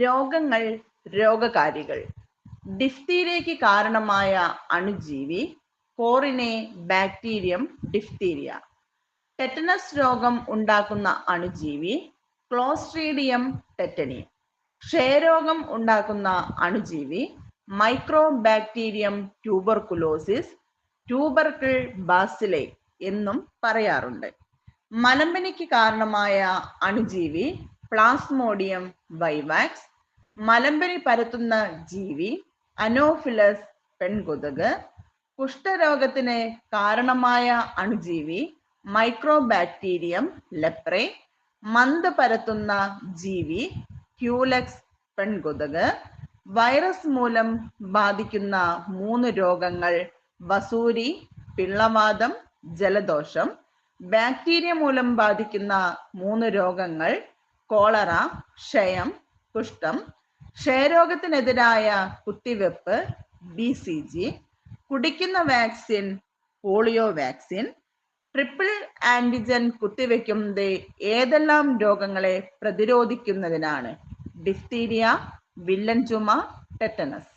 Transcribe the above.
രോഗങ്ങൾ, രോഗകാരികൾ. ഡിഫ്തീരിയയ്ക്ക് കാരണമായ അണുജീവി കോറിനെ bacterium diphtheria. Tetanus രോഗം ഉണ്ടാക്കുന്ന അണുജീവി ക്ലോസ്ട്രീഡിയം ടെറ്റനി. ക്ഷയരോഗം ഉണ്ടാക്കുന്ന അണുജീവി മൈക്രോ ബാക്ടീരിയം ട്യൂബർകുലോസിസ്, ട്യൂബർക്കിൾ ബാസിലെ എന്നും പറയാറുണ്ട്. മലമ്പനിക്ക് കാരണമായ അണുജീവി പ്ലാസ്മോഡിയം വൈവാക്സ്. മലമ്പനി പരത്തുന്ന ജീവി അനോഫിലസ് പെൺകൊതുക്. കുഷ്ഠരോഗത്തിന് കാരണമായ അണുജീവി മൈക്രോബാക്ടീരിയം ലെപ്രെ. മന്ത് പരത്തുന്ന ജീവി ക്യൂലെക്സ് പെൺകൊതുക്. വൈറസ് മൂലം ബാധിക്കുന്ന 3 രോഗങ്ങൾ വസൂരി, പിള്ളവാതം, ജലദോഷം. ബാക്ടീരിയ മൂലം ബാധിക്കുന്ന 3 രോഗങ്ങൾ കോളറ, ക്ഷയം, കുഷ്ഠം. ക്ഷയരോഗത്തിനെതിരായ കുത്തിവെപ്പ് BCG. കുടിക്കുന്ന vaccine polio vaccine. Triple antigen കുത്തിവെക്കുന്നത് ഏതെല്ലാം രോഗങ്ങളെ പ്രതിരോധിക്കുന്നതിനാണ്? ഡിഫ്തീരിയ, വില്ലൻ ചുമ, ടെറ്റനസ്.